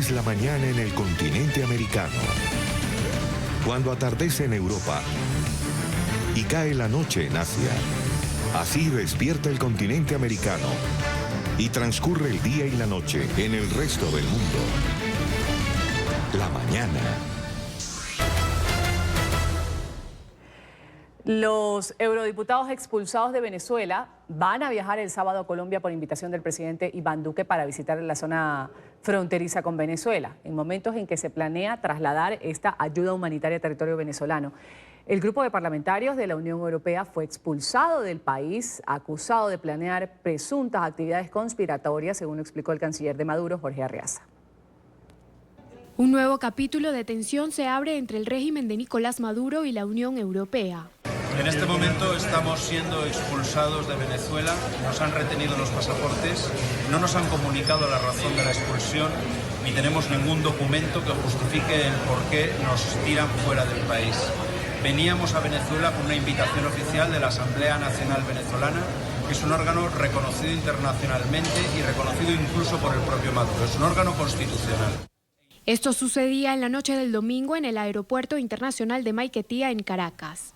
es la mañana en el continente americano. Cuando atardece en Europa y cae la noche en Asia. Así despierta el continente americano y transcurre el día y la noche en el resto del mundo. La mañana. Los eurodiputados expulsados de Venezuela van a viajar el sábado a Colombia por invitación del presidente Iván Duque para visitar la zona fronteriza con Venezuela, en momentos en que se planea trasladar esta ayuda humanitaria a territorio venezolano. El grupo de parlamentarios de la Unión Europea fue expulsado del país, acusado de planear presuntas actividades conspiratorias, según explicó el canciller de Maduro, Jorge Arreaza. Un nuevo capítulo de tensión se abre entre el régimen de Nicolás Maduro y la Unión Europea. En este momento estamos siendo expulsados de Venezuela, nos han retenido los pasaportes, no nos han comunicado la razón de la expulsión, ni tenemos ningún documento que justifique el por qué nos tiran fuera del país. Veníamos a Venezuela con una invitación oficial de la Asamblea Nacional Venezolana, que es un órgano reconocido internacionalmente y reconocido incluso por el propio Maduro, es un órgano constitucional. Esto sucedía en la noche del domingo en el Aeropuerto Internacional de Maiquetía, en Caracas.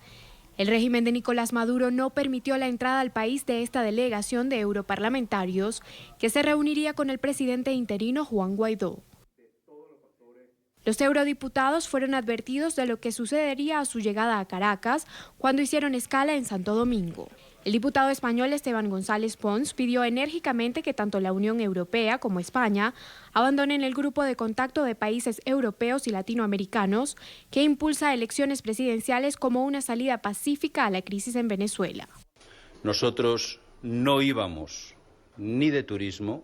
El régimen de Nicolás Maduro no permitió la entrada al país de esta delegación de europarlamentarios que se reuniría con el presidente interino Juan Guaidó. Los eurodiputados fueron advertidos de lo que sucedería a su llegada a Caracas cuando hicieron escala en Santo Domingo. El diputado español Esteban González Pons pidió enérgicamente que tanto la Unión Europea como España abandonen el grupo de contacto de países europeos y latinoamericanos que impulsa elecciones presidenciales como una salida pacífica a la crisis en Venezuela. Nosotros no íbamos ni de turismo,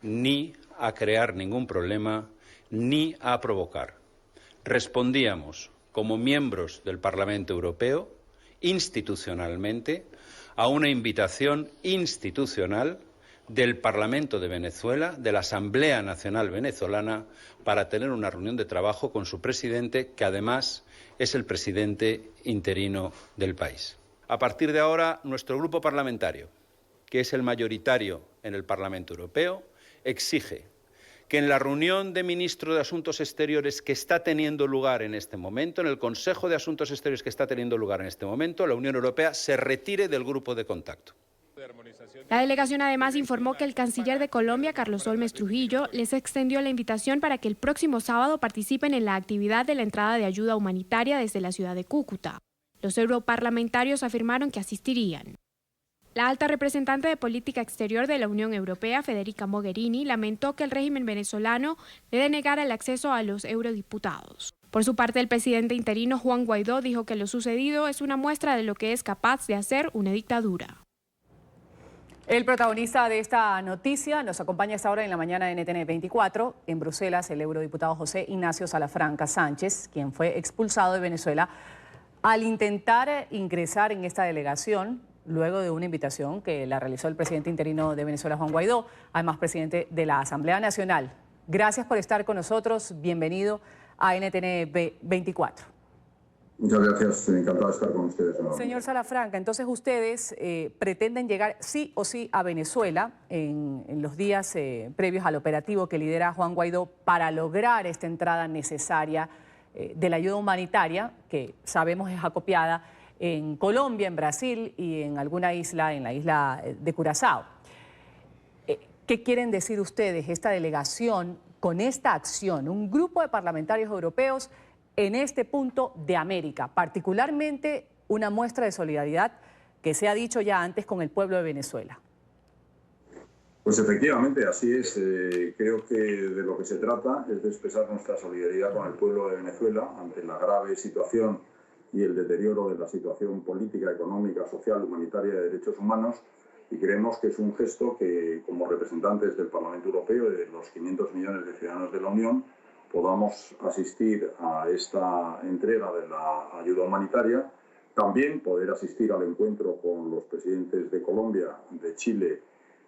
ni a crear ningún problema, ni a provocar. Respondíamos como miembros del Parlamento Europeo, institucionalmente, a una invitación institucional del Parlamento de Venezuela, de la Asamblea Nacional Venezolana, para tener una reunión de trabajo con su presidente, que además es el presidente interino del país. A partir de ahora, nuestro grupo parlamentario, que es el mayoritario en el Parlamento Europeo, exige que en la reunión de ministros de Asuntos Exteriores que está teniendo lugar en este momento, en el Consejo de Asuntos Exteriores que está teniendo lugar en este momento, la Unión Europea se retire del grupo de contacto. La delegación además informó que el canciller de Colombia, Carlos Holmes Trujillo, les extendió la invitación para que el próximo sábado participen en la actividad de la entrada de ayuda humanitaria desde la ciudad de Cúcuta. Los europarlamentarios afirmaron que asistirían. La alta representante de Política Exterior de la Unión Europea, Federica Mogherini, lamentó que el régimen venezolano le denegara el acceso a los eurodiputados. Por su parte, el presidente interino Juan Guaidó dijo que lo sucedido es una muestra de lo que es capaz de hacer una dictadura. El protagonista de esta noticia nos acompaña a esta hora en la mañana de NTN 24. En Bruselas, el eurodiputado José Ignacio Salafranca Sánchez, quien fue expulsado de Venezuela al intentar ingresar en esta delegación, luego de una invitación que la realizó el presidente interino de Venezuela, Juan Guaidó, además presidente de la Asamblea Nacional. Gracias por estar con nosotros. Bienvenido a NTN 24. Muchas gracias. Encantado de estar con ustedes. Señor Salafranca, entonces ustedes pretenden llegar sí o sí a Venezuela en los días previos al operativo que lidera Juan Guaidó para lograr esta entrada necesaria de la ayuda humanitaria, que sabemos es acopiada en Colombia, en Brasil y en alguna isla, en la isla de Curazao. ¿Qué quieren decir ustedes, esta delegación, con esta acción? Un grupo de parlamentarios europeos en este punto de América, particularmente una muestra de solidaridad que se ha dicho ya antes con el pueblo de Venezuela. Pues efectivamente, así es. Creo que de lo que se trata es de expresar nuestra solidaridad con el pueblo de Venezuela ante la grave situación y el deterioro de la situación política, económica, social, humanitaria y de derechos humanos, y creemos que es un gesto que, como representantes del Parlamento Europeo y de los 500 millones de ciudadanos de la Unión, podamos asistir a esta entrega de la ayuda humanitaria, también poder asistir al encuentro con los presidentes de Colombia, de Chile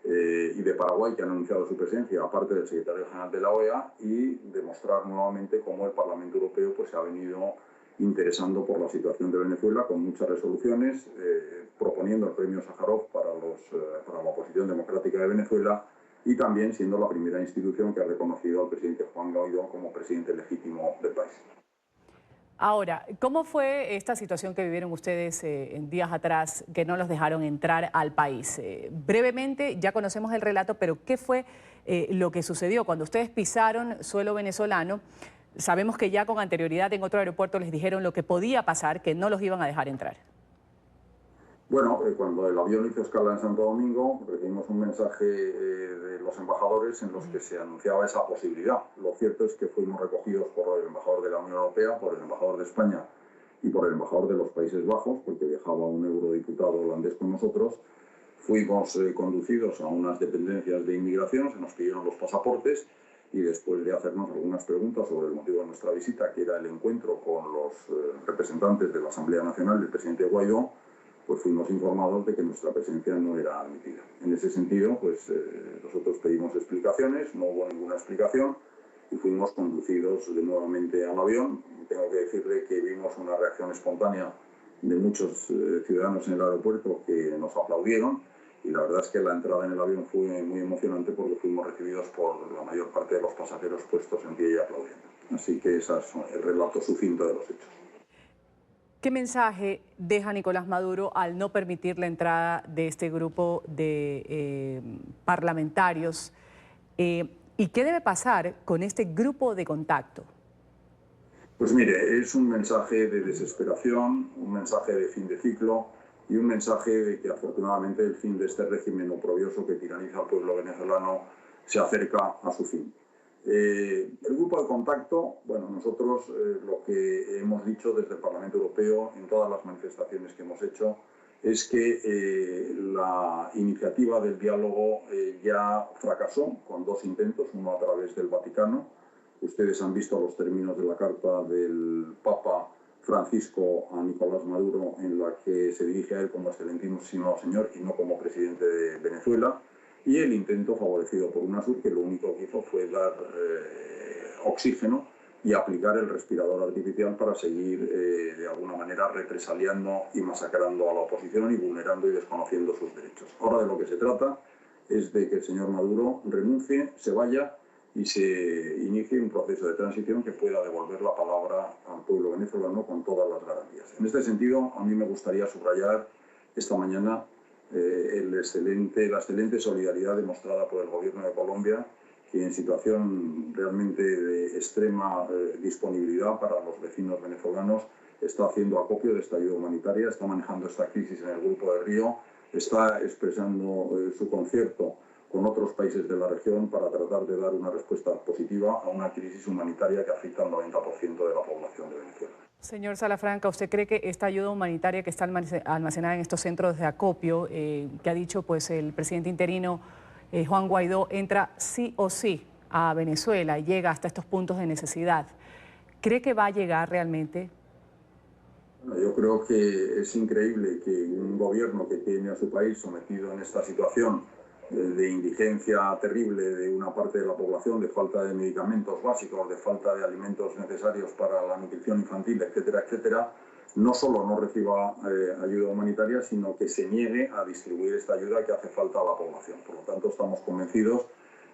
y de Paraguay, que han anunciado su presencia, aparte del secretario general de la OEA, y demostrar nuevamente cómo el Parlamento Europeo pues, se ha venido interesando por la situación de Venezuela con muchas resoluciones, proponiendo el premio Sájarov para la oposición democrática de Venezuela y también siendo la primera institución que ha reconocido al presidente Juan Guaidó como presidente legítimo del país. Ahora, ¿cómo fue esta situación que vivieron ustedes en días atrás, que no los dejaron entrar al país? Brevemente, ya conocemos el relato, pero ¿qué fue lo que sucedió cuando ustedes pisaron suelo venezolano? Sabemos que ya con anterioridad en otro aeropuerto les dijeron lo que podía pasar, que no los iban a dejar entrar. Bueno, cuando el avión hizo escala en Santo Domingo, recibimos un mensaje de los embajadores en los que se anunciaba esa posibilidad. Lo cierto es que fuimos recogidos por el embajador de la Unión Europea, por el embajador de España y por el embajador de los Países Bajos, porque viajaba un eurodiputado holandés con nosotros. Fuimos conducidos a unas dependencias de inmigración, se nos pidieron los pasaportes y después de hacernos algunas preguntas sobre el motivo de nuestra visita, que era el encuentro con los representantes de la Asamblea Nacional del presidente Guaidó, pues fuimos informados de que nuestra presencia no era admitida. En ese sentido, pues nosotros pedimos explicaciones, no hubo ninguna explicación y fuimos conducidos de nuevamente al avión. Tengo que decirle que vimos una reacción espontánea de muchos ciudadanos en el aeropuerto que nos aplaudieron y la verdad es que la entrada en el avión fue muy emocionante porque fuimos recibidos por la mayor parte de los pasajeros puestos en pie y aplaudiendo. Así que ese es el relato sucinto de los hechos. ¿Qué mensaje deja Nicolás Maduro al no permitir la entrada de este grupo de parlamentarios? ¿Y qué debe pasar con este grupo de contacto? Pues mire, es un mensaje de desesperación, un mensaje de fin de ciclo y un mensaje de que afortunadamente el fin de este régimen oprobioso que tiraniza al pueblo venezolano se acerca a su fin. El grupo de contacto, bueno, nosotros lo que hemos dicho desde el Parlamento Europeo en todas las manifestaciones que hemos hecho es que la iniciativa del diálogo ya fracasó con dos intentos, uno a través del Vaticano. Ustedes han visto los términos de la carta del Papa Francisco a Nicolás Maduro en la que se dirige a él como excelentísimo señor y no como presidente de Venezuela. Y el intento favorecido por UNASUR, que lo único que hizo fue dar oxígeno y aplicar el respirador artificial para seguir de alguna manera represaliando y masacrando a la oposición y vulnerando y desconociendo sus derechos. Ahora de lo que se trata es de que el señor Maduro renuncie, se vaya y se inicie un proceso de transición que pueda devolver la palabra al pueblo venezolano con todas las garantías. En este sentido, a mí me gustaría subrayar esta mañana la excelente solidaridad demostrada por el Gobierno de Colombia, que en situación realmente de extrema disponibilidad para los vecinos venezolanos está haciendo acopio de esta ayuda humanitaria, está manejando esta crisis en el Grupo de Río, está expresando su concierto con otros países de la región para tratar de dar una respuesta positiva a una crisis humanitaria que afecta al 90% de la población de Venezuela. Señor Salafranca, ¿usted cree que esta ayuda humanitaria que está almacenada en estos centros de acopio, que ha dicho pues, el presidente interino Juan Guaidó, entra sí o sí a Venezuela y llega hasta estos puntos de necesidad? ¿Cree que va a llegar realmente? Bueno, yo creo que es increíble que un gobierno que tiene a su país sometido en esta situación de indigencia terrible de una parte de la población, de falta de medicamentos básicos, de falta de alimentos necesarios para la nutrición infantil, etcétera, etcétera, no solo no reciba ayuda humanitaria, sino que se niegue a distribuir esta ayuda que hace falta a la población. Por lo tanto, estamos convencidos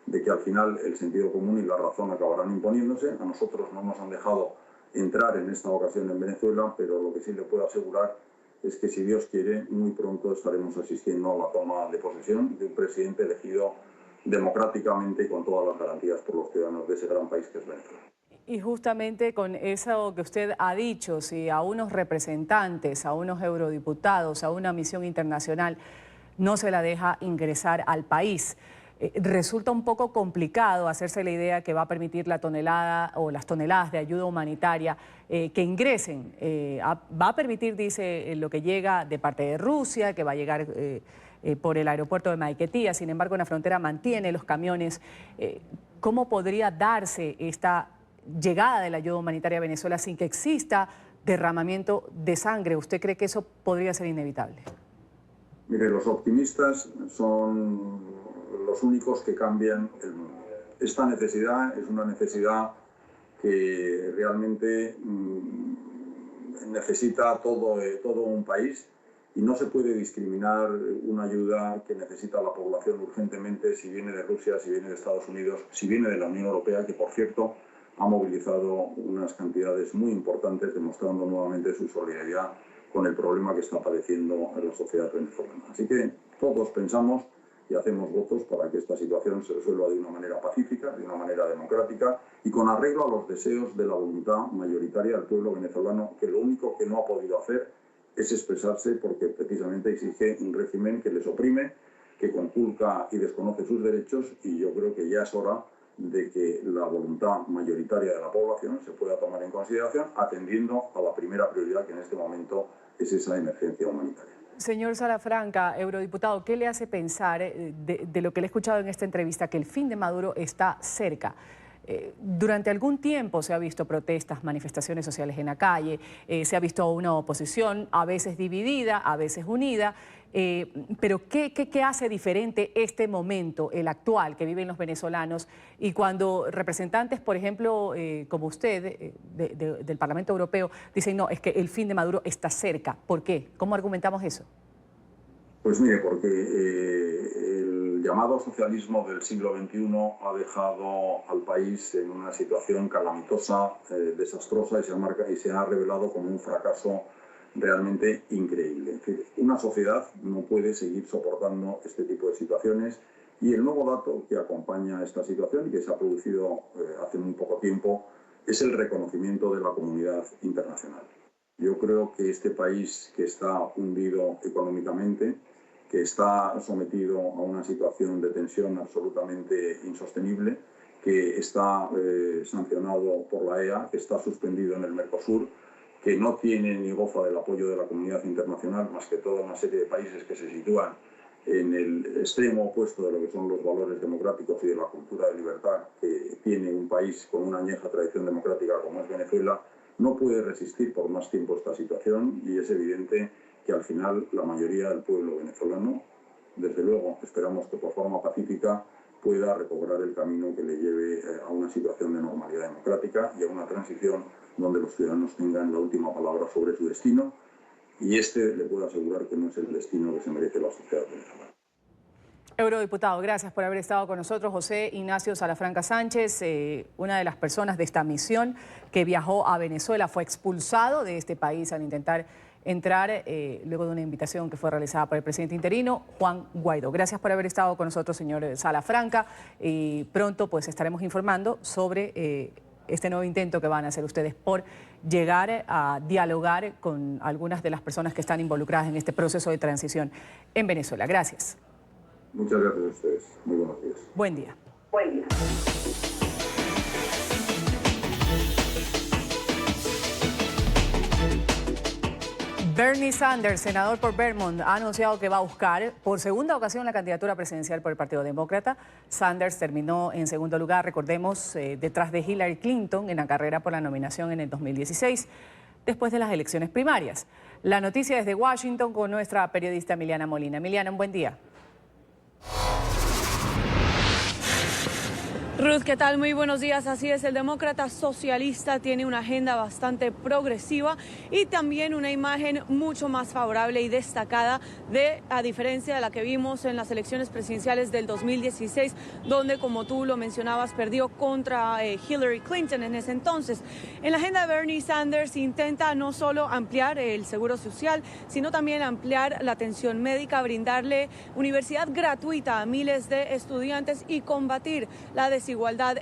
de que al final el sentido común y la razón acabarán imponiéndose. A nosotros no nos han dejado entrar en esta ocasión en Venezuela, pero lo que sí le puedo asegurar es que, si Dios quiere, muy pronto estaremos asistiendo a la toma de posesión de un presidente elegido democráticamente y con todas las garantías por los ciudadanos de ese gran país que es Venezuela. Y justamente con eso que usted ha dicho, si a unos representantes, a unos eurodiputados, a una misión internacional no se la deja ingresar al país, resulta un poco complicado hacerse la idea que va a permitir la tonelada o las toneladas de ayuda humanitaria que ingresen. Va a permitir, dice, lo que llega de parte de Rusia, que va a llegar por el aeropuerto de Maiquetía. Sin embargo, en la frontera mantiene los camiones. ¿Cómo podría darse esta llegada de la ayuda humanitaria a Venezuela sin que exista derramamiento de sangre? ¿Usted cree que eso podría ser inevitable? Mire, los optimistas son los únicos que cambian el mundo. Esta necesidad es una necesidad que realmente necesita todo un país Y no se puede discriminar una ayuda que necesita la población urgentemente si viene de Rusia, si viene de Estados Unidos, si viene de la Unión Europea, que por cierto ha movilizado unas cantidades muy importantes, demostrando nuevamente su solidaridad con el problema que está padeciendo la sociedad venezolana. Así que todos pensamos y hacemos votos para que esta situación se resuelva de una manera pacífica, de una manera democrática y con arreglo a los deseos de la voluntad mayoritaria del pueblo venezolano, que lo único que no ha podido hacer es expresarse porque precisamente exige un régimen que les oprime, que conculca y desconoce sus derechos, y yo creo que ya es hora de que la voluntad mayoritaria de la población se pueda tomar en consideración, atendiendo a la primera prioridad, que en este momento es esa emergencia humanitaria. Señor Salafranca, eurodiputado, ¿qué le hace pensar de lo que le he escuchado en esta entrevista, que el fin de Maduro está cerca? Durante algún tiempo se ha visto protestas, manifestaciones sociales en la calle, se ha visto una oposición a veces dividida, a veces unida, pero ¿qué hace diferente este momento, el actual que viven los venezolanos? Y cuando representantes, por ejemplo, como usted, del Parlamento Europeo, dicen no, es que el fin de Maduro está cerca. ¿Por qué? ¿Cómo argumentamos eso? Pues mire, porque el llamado socialismo del siglo XXI ha dejado al país en una situación calamitosa, desastrosa, y se ha revelado como un fracaso realmente increíble. Es decir, una sociedad no puede seguir soportando este tipo de situaciones, y el nuevo dato que acompaña a esta situación y que se ha producido hace muy poco tiempo es el reconocimiento de la comunidad internacional. Yo creo que este país, que está hundido económicamente, que está sometido a una situación de tensión absolutamente insostenible, que está sancionado por la EA, que está suspendido en el Mercosur, que no tiene ni goza del apoyo de la comunidad internacional, más que toda una serie de países que se sitúan en el extremo opuesto de lo que son los valores democráticos y de la cultura de libertad que tiene un país con una añeja tradición democrática como es Venezuela, no puede resistir por más tiempo esta situación, y es evidente que al final la mayoría del pueblo venezolano, desde luego, esperamos que por forma pacífica pueda recobrar el camino que le lleve a una situación de normalidad democrática y a una transición donde los ciudadanos tengan la última palabra sobre su destino, y le puedo asegurar que no es el destino que se merece la sociedad venezolana. Eurodiputado, gracias por haber estado con nosotros. José Ignacio Salafranca Sánchez, una de las personas de esta misión que viajó a Venezuela, fue expulsado de este país al intentar entrar luego de una invitación que fue realizada por el presidente interino, Juan Guaidó. Gracias por haber estado con nosotros, señor Salafranca, y pronto pues estaremos informando sobre este nuevo intento que van a hacer ustedes por llegar a dialogar con algunas de las personas que están involucradas en este proceso de transición en Venezuela. Gracias. Muchas gracias a ustedes. Muy buenos días. Buen día. Buen día. Bernie Sanders, senador por Vermont, ha anunciado que va a buscar por segunda ocasión la candidatura presidencial por el Partido Demócrata. Sanders terminó en segundo lugar, recordemos, detrás de Hillary Clinton en la carrera por la nominación en el 2016, después de las elecciones primarias. La noticia desde Washington con nuestra periodista Emiliana Molina. Emiliana, un buen día. Ruth, ¿qué tal? Muy buenos días. Así es, el demócrata socialista tiene una agenda bastante progresiva y también una imagen mucho más favorable y destacada, a diferencia de la que vimos en las elecciones presidenciales del 2016, donde, como tú lo mencionabas, perdió contra Hillary Clinton en ese entonces. En la agenda de Bernie Sanders intenta no solo ampliar el seguro social, sino también ampliar la atención médica, brindarle universidad gratuita a miles de estudiantes y combatir la desigualdad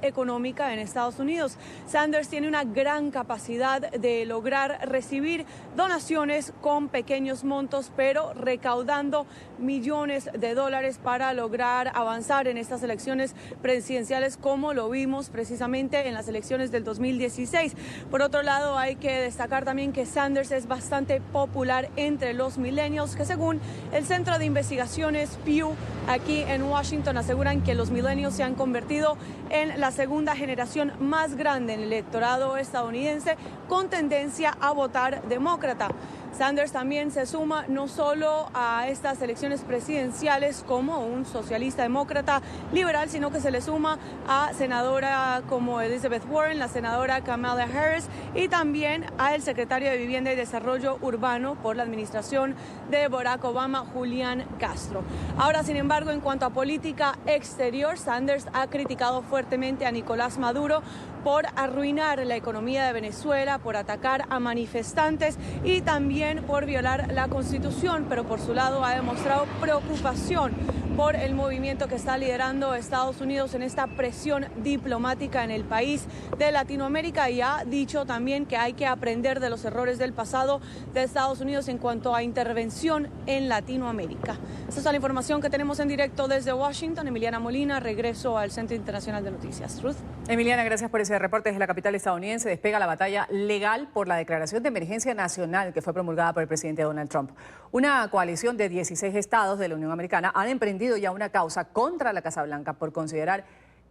económica en Estados Unidos. Sanders tiene una gran capacidad de lograr recibir donaciones con pequeños montos, pero recaudando millones de dólares para lograr avanzar en estas elecciones presidenciales, como lo vimos precisamente en las elecciones del 2016. Por otro lado, hay que destacar también que Sanders es bastante popular entre los millennials, que según el Centro de Investigaciones Pew aquí en Washington aseguran que los millennials se han convertido en la segunda generación más grande en el electorado estadounidense, con tendencia a votar demócrata. Sanders también se suma no solo a estas elecciones presidenciales como un socialista demócrata liberal, sino que se le suma a senadora como Elizabeth Warren, la senadora Kamala Harris y también al secretario de Vivienda y Desarrollo Urbano por la administración de Barack Obama, Julián Castro. Ahora, sin embargo, en cuanto a política exterior, Sanders ha criticado fuertemente a Nicolás Maduro por arruinar la economía de Venezuela, por atacar a manifestantes y también por violar la Constitución, pero por su lado ha demostrado preocupación por el movimiento que está liderando Estados Unidos en esta presión diplomática en el país de Latinoamérica y ha dicho también que hay que aprender de los errores del pasado de Estados Unidos en cuanto a intervención en Latinoamérica. Esta es la información que tenemos en directo desde Washington. Emiliana Molina, regreso al Centro Internacional de Noticias. Ruth. Emiliana, gracias por ese reporte desde la capital estadounidense. Despega la batalla legal por la declaración de emergencia nacional que fue promulgada por el presidente Donald Trump. Una coalición de 16 estados de la Unión Americana han emprendido ya una causa contra la Casa Blanca por considerar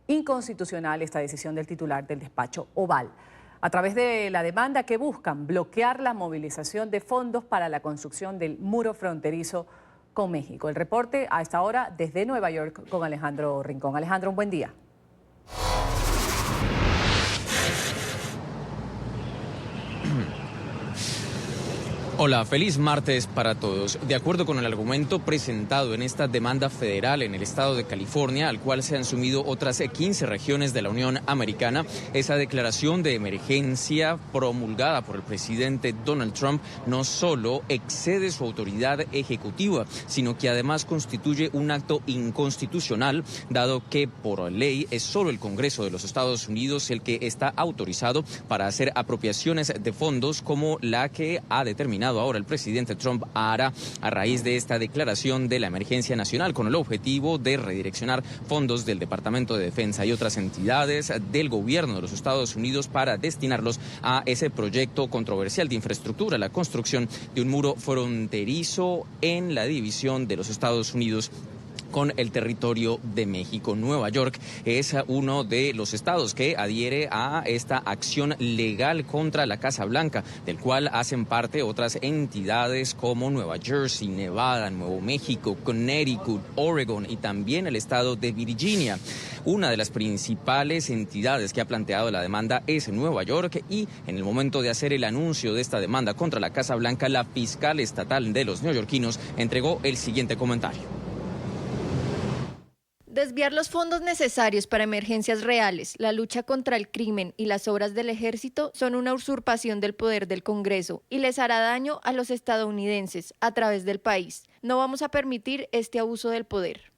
inconstitucional esta decisión del titular del despacho Oval, a través de la demanda que buscan bloquear la movilización de fondos para la construcción del muro fronterizo con México. El reporte a esta hora desde Nueva York con Alejandro Rincón. Alejandro, un buen día. Hola, feliz martes para todos. De acuerdo con el argumento presentado en esta demanda federal en el estado de California, al cual se han sumido otras 15 regiones de la Unión Americana, esa declaración de emergencia promulgada por el presidente Donald Trump no solo excede su autoridad ejecutiva, sino que además constituye un acto inconstitucional, dado que por ley es solo el Congreso de los Estados Unidos el que está autorizado para hacer apropiaciones de fondos como la que ha determinado ahora el presidente Trump hará a raíz de esta declaración de la emergencia nacional, con el objetivo de redireccionar fondos del Departamento de Defensa y otras entidades del gobierno de los Estados Unidos para destinarlos a ese proyecto controversial de infraestructura, la construcción de un muro fronterizo en la división de los Estados Unidos con el territorio de México. Nueva York es uno de los estados que adhiere a esta acción legal contra la Casa Blanca, del cual hacen parte otras entidades como Nueva Jersey, Nevada, Nuevo México, Connecticut, Oregon y también el estado de Virginia. Una de las principales entidades que ha planteado la demanda es Nueva York y en el momento de hacer el anuncio de esta demanda contra la Casa Blanca, la fiscal estatal de los neoyorquinos entregó el siguiente comentario. Desviar los fondos necesarios para emergencias reales, la lucha contra el crimen y las obras del ejército son una usurpación del poder del Congreso y les hará daño a los estadounidenses a través del país. No vamos a permitir este abuso del poder.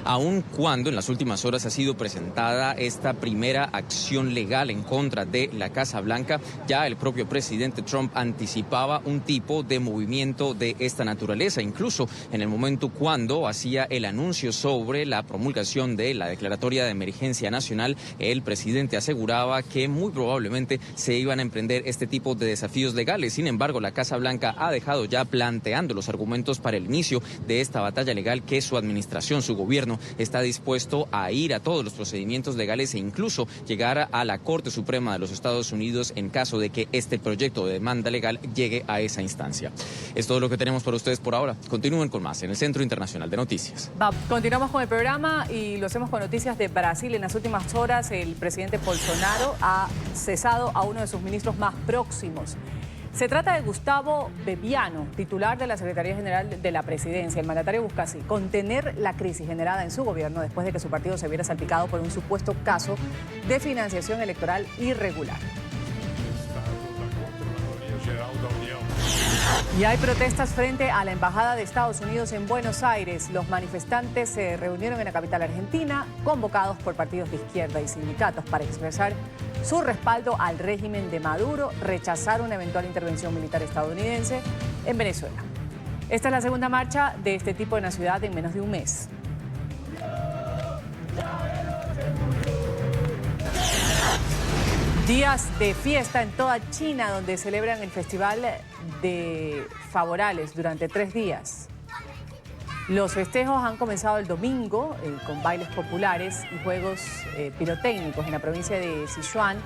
Aun cuando en las últimas horas ha sido presentada esta primera acción legal en contra de la Casa Blanca, ya el propio presidente Trump anticipaba un tipo de movimiento de esta naturaleza. Incluso en el momento cuando hacía el anuncio sobre la promulgación de la declaratoria de emergencia nacional, el presidente aseguraba que muy probablemente se iban a emprender este tipo de desafíos legales. Sin embargo, la Casa Blanca ha dejado ya planteando los argumentos para el inicio de esta batalla legal que su administración, su gobierno, está dispuesto a ir a todos los procedimientos legales e incluso llegar a la Corte Suprema de los Estados Unidos en caso de que este proyecto de demanda legal llegue a esa instancia. Es todo lo que tenemos para ustedes por ahora. Continúen con más en el Centro Internacional de Noticias. Continuamos con el programa y lo hacemos con noticias de Brasil. En las últimas horas el presidente Bolsonaro ha cesado a uno de sus ministros más próximos. Se trata de Gustavo Bebiano, titular de la Secretaría General de la Presidencia. El mandatario busca así contener la crisis generada en su gobierno después de que su partido se viera salpicado por un supuesto caso de financiación electoral irregular. Y hay protestas frente a la Embajada de Estados Unidos en Buenos Aires. Los manifestantes se reunieron en la capital argentina, convocados por partidos de izquierda y sindicatos para expresar su respaldo al régimen de Maduro, rechazar una eventual intervención militar estadounidense en Venezuela. Esta es la segunda marcha de este tipo en la ciudad en menos de un mes. Días de fiesta en toda China, donde celebran el Festival de Favorales durante 3 días. Los festejos han comenzado el domingo con bailes populares y juegos pirotécnicos en la provincia de Sichuan,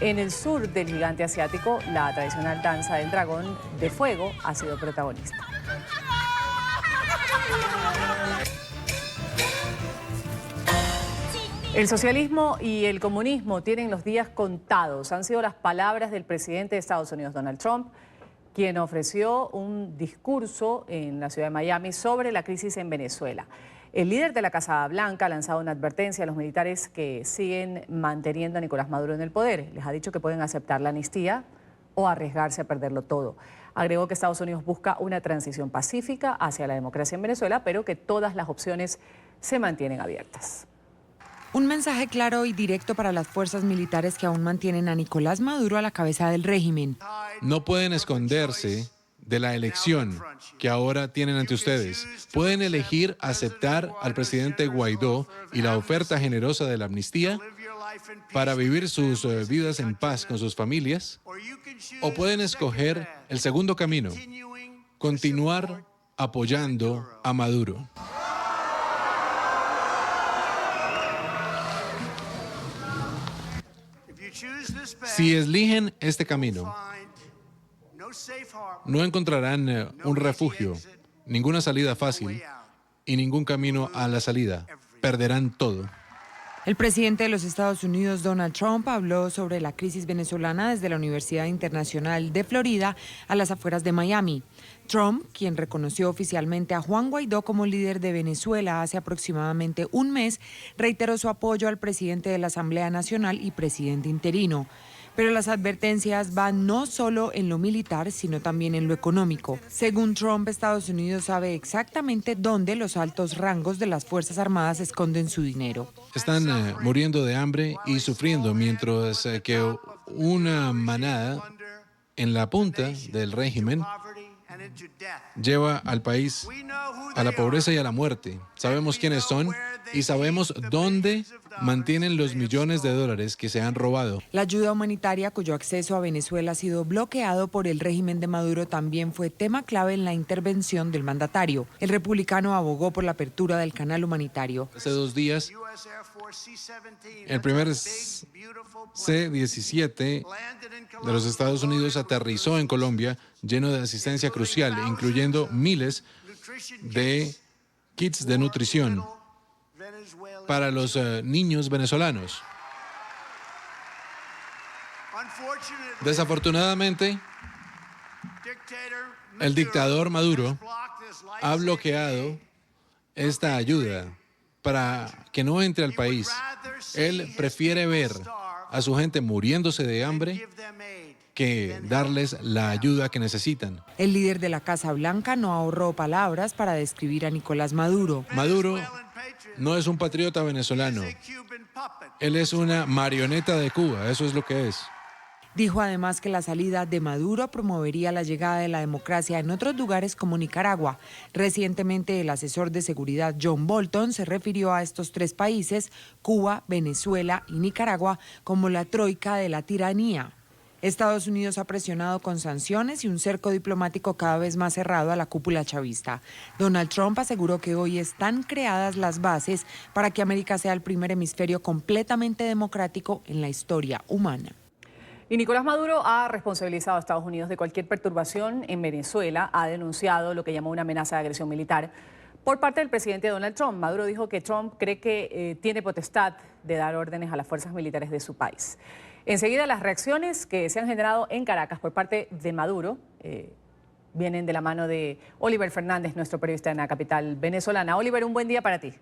En el sur del gigante asiático, la tradicional danza del dragón de fuego ha sido protagonista. El socialismo y el comunismo tienen los días contados. Han sido las palabras del presidente de Estados Unidos, Donald Trump, quien ofreció un discurso en la ciudad de Miami sobre la crisis en Venezuela. El líder de la Casa Blanca ha lanzado una advertencia a los militares que siguen manteniendo a Nicolás Maduro en el poder. Les ha dicho que pueden aceptar la amnistía o arriesgarse a perderlo todo. Agregó que Estados Unidos busca una transición pacífica hacia la democracia en Venezuela, pero que todas las opciones se mantienen abiertas. Un mensaje claro y directo para las fuerzas militares que aún mantienen a Nicolás Maduro a la cabeza del régimen. No pueden esconderse de la elección que ahora tienen ante ustedes. Pueden elegir aceptar al presidente Guaidó y la oferta generosa de la amnistía para vivir sus vidas en paz con sus familias, o pueden escoger el segundo camino, continuar apoyando a Maduro. Si eligen este camino, no encontrarán un refugio, ninguna salida fácil y ningún camino a la salida. Perderán todo. El presidente de los Estados Unidos, Donald Trump, habló sobre la crisis venezolana desde la Universidad Internacional de Florida a las afueras de Miami. Trump, quien reconoció oficialmente a Juan Guaidó como líder de Venezuela hace aproximadamente un mes, reiteró su apoyo al presidente de la Asamblea Nacional y presidente interino. Pero las advertencias van no solo en lo militar, sino también en lo económico. Según Trump, Estados Unidos sabe exactamente dónde los altos rangos de las Fuerzas Armadas esconden su dinero. Están muriendo de hambre y sufriendo, mientras que una manada en la punta del régimen lleva al país a la pobreza y a la muerte. Sabemos quiénes son y sabemos dónde mantienen los millones de dólares que se han robado. La ayuda humanitaria, cuyo acceso a Venezuela ha sido bloqueado por el régimen de Maduro, también fue tema clave en la intervención del mandatario. El republicano abogó por la apertura del canal humanitario. Hace 2 días, el primer C-17 de los Estados Unidos aterrizó en Colombia, lleno de asistencia crucial, incluyendo miles de kits de nutrición para los niños venezolanos. Desafortunadamente, el dictador Maduro ha bloqueado esta ayuda para que no entre al país. Él prefiere ver a su gente muriéndose de hambre que darles la ayuda que necesitan. El líder de la Casa Blanca no ahorró palabras para describir a Nicolás Maduro. Maduro no es un patriota venezolano. Él es una marioneta de Cuba, eso es lo que es. Dijo además que la salida de Maduro promovería la llegada de la democracia en otros lugares como Nicaragua. Recientemente, el asesor de seguridad John Bolton se refirió a estos 3 países, Cuba, Venezuela y Nicaragua, como la troika de la tiranía. Estados Unidos ha presionado con sanciones y un cerco diplomático cada vez más cerrado a la cúpula chavista. Donald Trump aseguró que hoy están creadas las bases para que América sea el primer hemisferio completamente democrático en la historia humana. Y Nicolás Maduro ha responsabilizado a Estados Unidos de cualquier perturbación en Venezuela, ha denunciado lo que llamó una amenaza de agresión militar por parte del presidente Donald Trump. Maduro dijo que Trump cree que tiene potestad de dar órdenes a las fuerzas militares de su país. Enseguida, las reacciones que se han generado en Caracas por parte de Maduro vienen de la mano de Oliver Fernández, nuestro periodista en la capital venezolana. Oliver, un buen día para ti.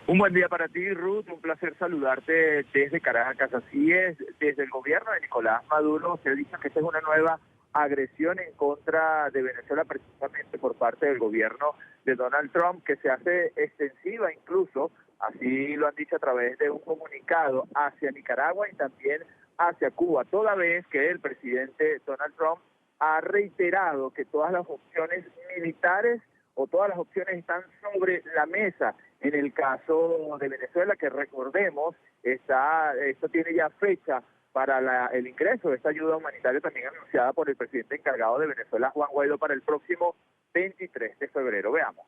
Un buen día para ti, Ruth. Un placer saludarte desde Caracas. Así es, desde el gobierno de Nicolás Maduro se dice que esta es una nueva agresión en contra de Venezuela, precisamente por parte del gobierno de Donald Trump, que se hace extensiva incluso, así lo han dicho a través de un comunicado, hacia Nicaragua y también hacia Cuba, toda vez que el presidente Donald Trump ha reiterado que todas las opciones militares o todas las opciones están sobre la mesa. En el caso de Venezuela, que recordemos, esto tiene ya fecha para el ingreso de esta ayuda humanitaria también anunciada por el presidente encargado de Venezuela, Juan Guaidó, para el próximo 23 de febrero. Veamos.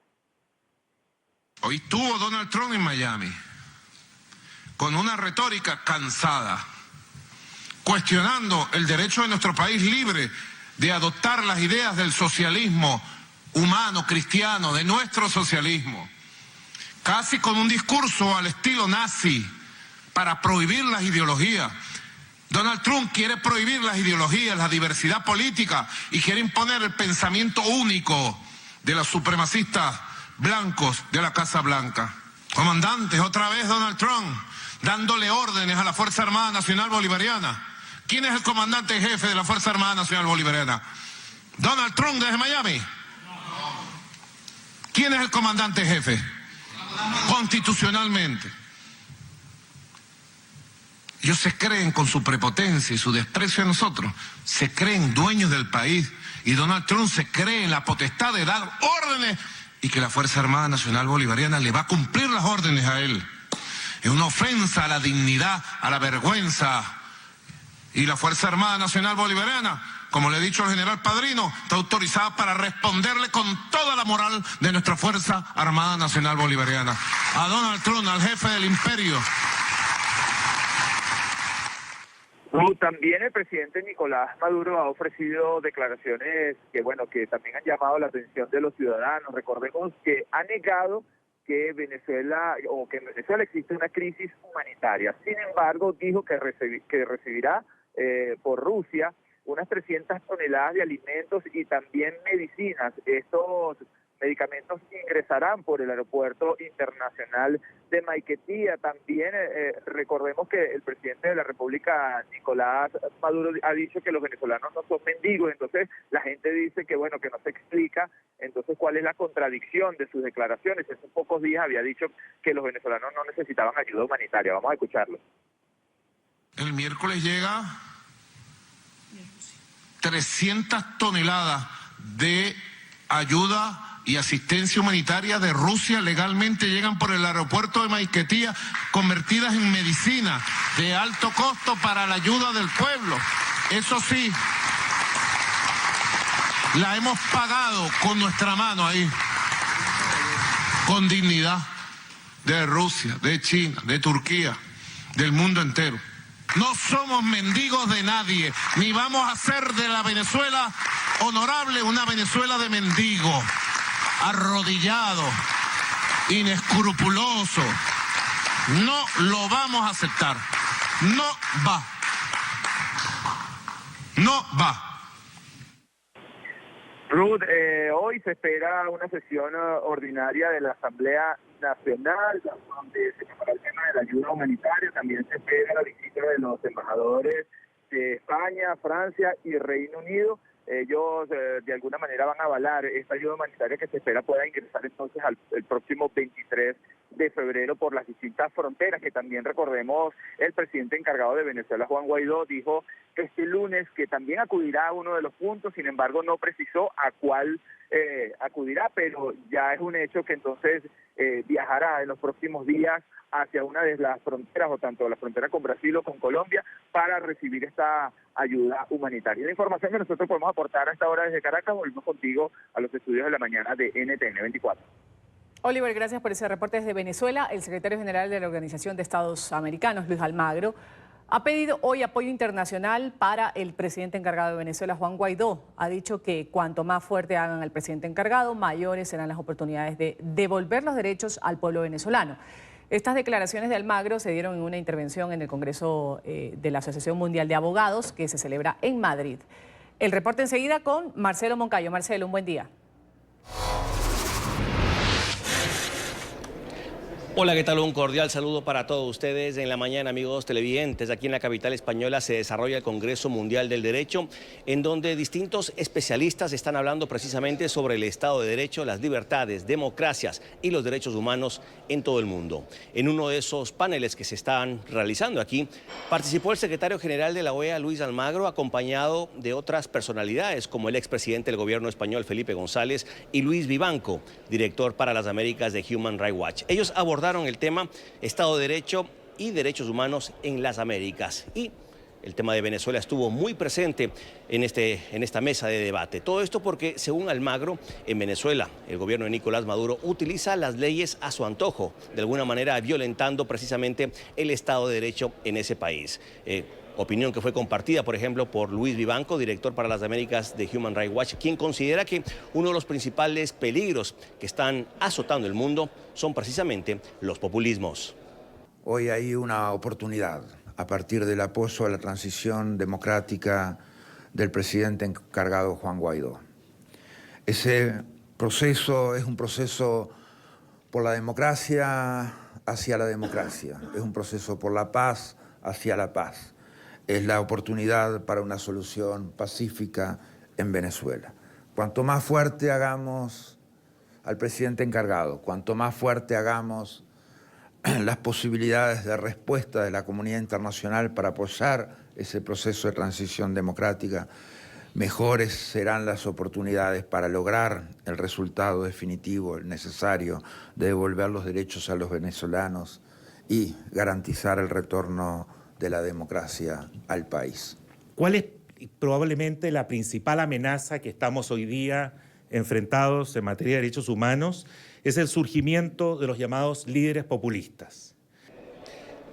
Hoy estuvo Donald Trump en Miami con una retórica cansada, cuestionando el derecho de nuestro país libre de adoptar las ideas del socialismo humano, cristiano, de nuestro socialismo, casi con un discurso al estilo nazi para prohibir las ideologías. Donald Trump quiere prohibir las ideologías, la diversidad política y quiere imponer el pensamiento único de los supremacistas blancos de la Casa Blanca. Comandantes, otra vez Donald Trump dándole órdenes a la Fuerza Armada Nacional Bolivariana. ¿Quién es el comandante en jefe de la Fuerza Armada Nacional Bolivariana? ¿Donald Trump desde Miami? ¿Quién es el comandante en jefe? Constitucionalmente. Ellos se creen con su prepotencia y su desprecio a nosotros, se creen dueños del país, y Donald Trump se cree en la potestad de dar órdenes y que la Fuerza Armada Nacional Bolivariana le va a cumplir las órdenes a él. Es una ofensa a la dignidad, a la vergüenza. Y la Fuerza Armada Nacional Bolivariana, como le he dicho al general Padrino, está autorizada para responderle con toda la moral de nuestra Fuerza Armada Nacional Bolivariana. A Donald Trump, al jefe del imperio. También el presidente Nicolás Maduro ha ofrecido declaraciones que también han llamado la atención de los ciudadanos. Recordemos que ha negado que en Venezuela existe una crisis humanitaria. Sin embargo, dijo que recibirá por Rusia unas 300 toneladas de alimentos y también medicinas. Estos medicamentos ingresarán por el aeropuerto internacional de Maiquetía. También recordemos que el presidente de la República, Nicolás Maduro, ha dicho que los venezolanos no son mendigos. Entonces la gente dice que que no se explica entonces cuál es la contradicción de sus declaraciones. Hace pocos días había dicho que los venezolanos no necesitaban ayuda humanitaria. Vamos a escucharlo. El miércoles llega 300 toneladas de ayuda y asistencia humanitaria de Rusia. Legalmente llegan por el aeropuerto de Maiquetía, convertidas en medicina de alto costo para la ayuda del pueblo. Eso sí, la hemos pagado con nuestra mano ahí, con dignidad, de Rusia, de China, de Turquía, del mundo entero. No somos mendigos de nadie, ni vamos a hacer de la Venezuela honorable una Venezuela de mendigos, arrodillado, inescrupuloso. No lo vamos a aceptar. No va. No va. Ruth, hoy se espera una sesión ordinaria de la Asamblea Nacional, donde se tomará el tema de la ayuda humanitaria. También se espera la visita de los embajadores de España, Francia y Reino Unido. Ellos de alguna manera van a avalar esta ayuda humanitaria que se espera pueda ingresar entonces el próximo 23 de febrero por las distintas fronteras, que también recordemos el presidente encargado de Venezuela, Juan Guaidó, dijo este lunes que también acudirá a uno de los puntos. Sin embargo no precisó a cuál acudirá, pero ya es un hecho que entonces viajará en los próximos días hacia una de las fronteras, o tanto la frontera con Brasil o con Colombia, para recibir esta ayuda humanitaria. La información que nosotros podemos aportar a esta hora desde Caracas. Volvemos contigo a los estudios de la mañana de NTN 24. Oliver, gracias por ese reporte desde Venezuela. El secretario general de la Organización de Estados Americanos, Luis Almagro, ha pedido hoy apoyo internacional para el presidente encargado de Venezuela, Juan Guaidó. Ha dicho que cuanto más fuerte hagan al presidente encargado, mayores serán las oportunidades de devolver los derechos al pueblo venezolano. Estas declaraciones de Almagro se dieron en una intervención en el Congreso de la Asociación Mundial de Abogados, que se celebra en Madrid. El reporte enseguida con Marcelo Moncayo. Marcelo, un buen día. Hola, ¿qué tal? Un cordial saludo para todos ustedes. En la mañana, amigos televidentes, aquí en la capital española se desarrolla el Congreso Mundial del Derecho, en donde distintos especialistas están hablando precisamente sobre el Estado de Derecho, las libertades, democracias y los derechos humanos en todo el mundo. En uno de esos paneles que se están realizando aquí, participó el secretario general de la OEA, Luis Almagro, acompañado de otras personalidades como el expresidente del gobierno español, Felipe González, y Luis Vivanco, director para las Américas de Human Rights Watch. Ellos abordaron el tema Estado de Derecho y derechos humanos en las Américas, y el tema de Venezuela estuvo muy presente en esta mesa de debate. Todo esto porque, según Almagro, en Venezuela el gobierno de Nicolás Maduro utiliza las leyes a su antojo, de alguna manera violentando precisamente el Estado de Derecho en ese país. Opinión que fue compartida, por ejemplo, por Luis Vivanco, director para las Américas de Human Rights Watch, quien considera que uno de los principales peligros que están azotando el mundo son precisamente los populismos. Hoy hay una oportunidad a partir del apoyo a la transición democrática del presidente encargado Juan Guaidó. Ese proceso es un proceso por la democracia hacia la democracia, es un proceso por la paz hacia la paz. Es la oportunidad para una solución pacífica en Venezuela. Cuanto más fuerte hagamos al presidente encargado, cuanto más fuerte hagamos las posibilidades de respuesta de la comunidad internacional para apoyar ese proceso de transición democrática, mejores serán las oportunidades para lograr el resultado definitivo, el necesario, de devolver los derechos a los venezolanos y garantizar el retorno de la democracia al país. ¿Cuál es probablemente la principal amenaza que estamos hoy día enfrentados en materia de derechos humanos? Es el surgimiento de los llamados líderes populistas.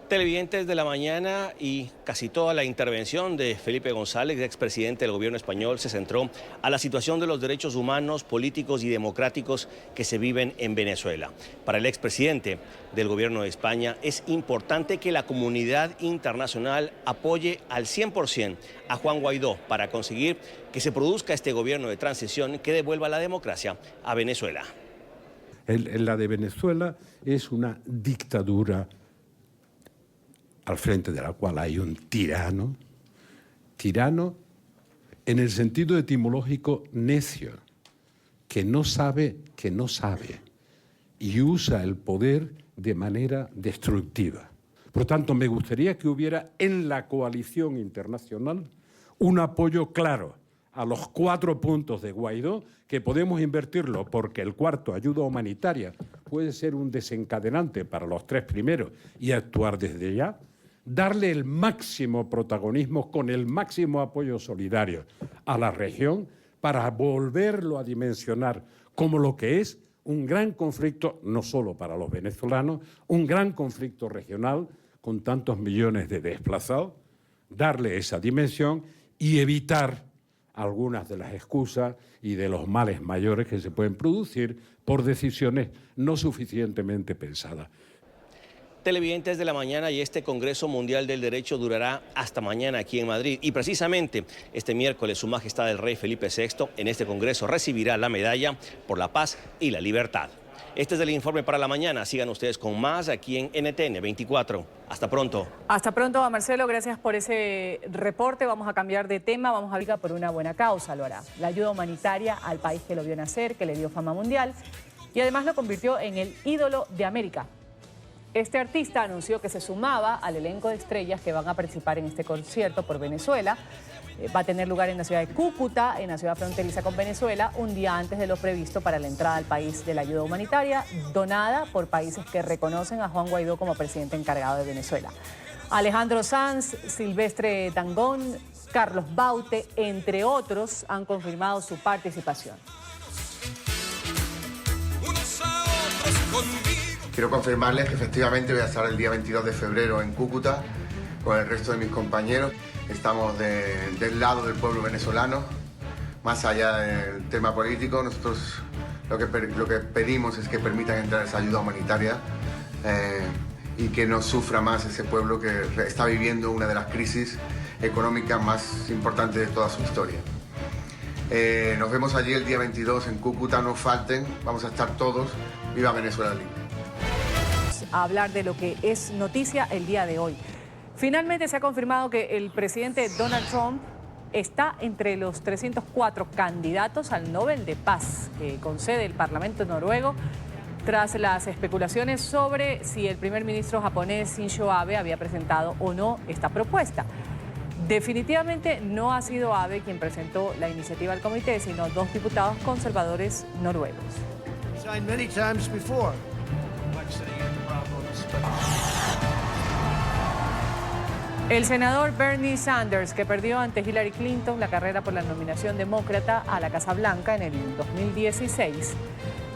Televidentes de la mañana, y casi toda la intervención de Felipe González, expresidente del gobierno español, se centró a la situación de los derechos humanos, políticos y democráticos que se viven en Venezuela. Para el expresidente del gobierno de España es importante que la comunidad internacional apoye al 100% a Juan Guaidó para conseguir que se produzca este gobierno de transición que devuelva la democracia a Venezuela. La de Venezuela es una dictadura al frente de la cual hay un tirano en el sentido etimológico necio, que no sabe, y usa el poder de manera destructiva. Por tanto, me gustaría que hubiera en la coalición internacional un apoyo claro a los 4 puntos de Guaidó, que podemos invertirlo porque el cuarto, ayuda humanitaria, puede ser un desencadenante para los 3 primeros y actuar desde ya. Darle el máximo protagonismo con el máximo apoyo solidario a la región para volverlo a dimensionar como lo que es un gran conflicto, no solo para los venezolanos, un gran conflicto regional con tantos millones de desplazados, darle esa dimensión y evitar algunas de las excusas y de los males mayores que se pueden producir por decisiones no suficientemente pensadas. Televidentes de la mañana, y este Congreso Mundial del Derecho durará hasta mañana aquí en Madrid. Y precisamente este miércoles Su Majestad el Rey Felipe VI en este Congreso recibirá la medalla por la paz y la libertad. Este es el informe para la mañana. Sigan ustedes con más aquí en NTN 24. Hasta pronto. Hasta pronto, Marcelo. Gracias por ese reporte. Vamos a cambiar de tema. Vamos a hablar por una buena causa, lo hará. La ayuda humanitaria al país que lo vio nacer, que le dio fama mundial y además lo convirtió en el ídolo de América. Este artista anunció que se sumaba al elenco de estrellas que van a participar en este concierto por Venezuela. Va a tener lugar en la ciudad de Cúcuta, en la ciudad fronteriza con Venezuela, un día antes de lo previsto para la entrada al país de la ayuda humanitaria, donada por países que reconocen a Juan Guaidó como presidente encargado de Venezuela. Alejandro Sanz, Silvestre Dangond, Carlos Baute, entre otros, han confirmado su participación. Quiero confirmarles que efectivamente voy a estar el día 22 de febrero en Cúcuta con el resto de mis compañeros. Estamos del lado del pueblo venezolano, más allá del tema político. Nosotros lo que pedimos es que permitan entrar esa ayuda humanitaria y que no sufra más ese pueblo que está viviendo una de las crisis económicas más importantes de toda su historia. Nos vemos allí el día 22 en Cúcuta, no falten, vamos a estar todos. ¡Viva Venezuela libre! A hablar de lo que es noticia el día de hoy. Finalmente se ha confirmado que el presidente Donald Trump está entre los 304 candidatos al Nobel de Paz que concede el Parlamento noruego tras las especulaciones sobre si el primer ministro japonés Shinzo Abe había presentado o no esta propuesta. Definitivamente no ha sido Abe quien presentó la iniciativa al comité, sino 2 diputados conservadores noruegos. El senador Bernie Sanders, que perdió ante Hillary Clinton la carrera por la nominación demócrata a la Casa Blanca en el 2016,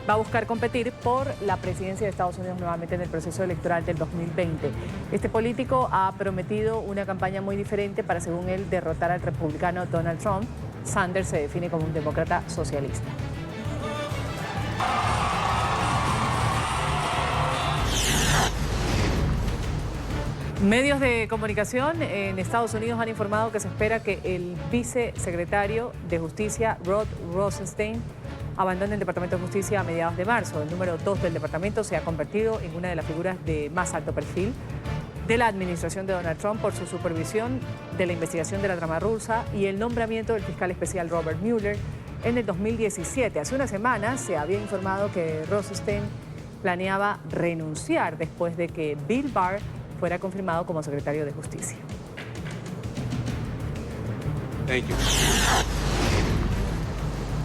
va a buscar competir por la presidencia de Estados Unidos nuevamente en el proceso electoral del 2020. Este político ha prometido una campaña muy diferente para, según él, derrotar al republicano Donald Trump. Sanders se define como un demócrata socialista. Medios de comunicación en Estados Unidos han informado que se espera que el vicesecretario de Justicia, Rod Rosenstein, abandone el Departamento de Justicia a mediados de marzo. El número 2 del departamento se ha convertido en una de las figuras de más alto perfil de la administración de Donald Trump por su supervisión de la investigación de la trama rusa y el nombramiento del fiscal especial Robert Mueller en el 2017. Hace unas semanas se había informado que Rosenstein planeaba renunciar después de que Bill Barr fuera confirmado como secretario de Justicia.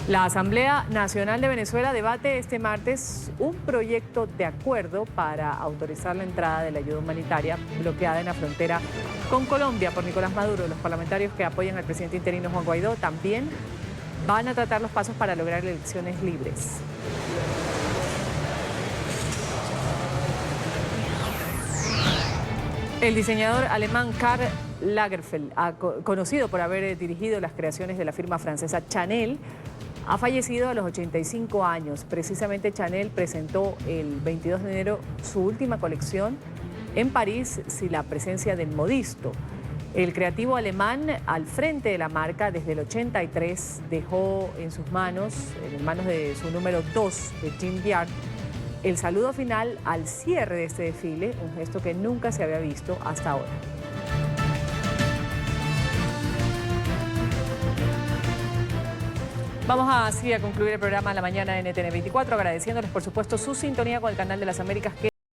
La Asamblea Nacional de Venezuela debate este martes un proyecto de acuerdo para autorizar la entrada de la ayuda humanitaria bloqueada en la frontera con Colombia por Nicolás Maduro. Los parlamentarios que apoyan al presidente interino Juan Guaidó también van a tratar los pasos para lograr elecciones libres. El diseñador alemán Karl Lagerfeld, conocido por haber dirigido las creaciones de la firma francesa Chanel, ha fallecido a los 85 años. Precisamente Chanel presentó el 22 de enero su última colección en París sin la presencia del modisto. El creativo alemán, al frente de la marca desde el 83, dejó en manos de su número 2 de Jean Viard, el saludo final al cierre de este desfile, un gesto que nunca se había visto hasta ahora. Vamos así a concluir el programa de la mañana en NTN 24, agradeciéndoles por supuesto su sintonía con el Canal de las Américas.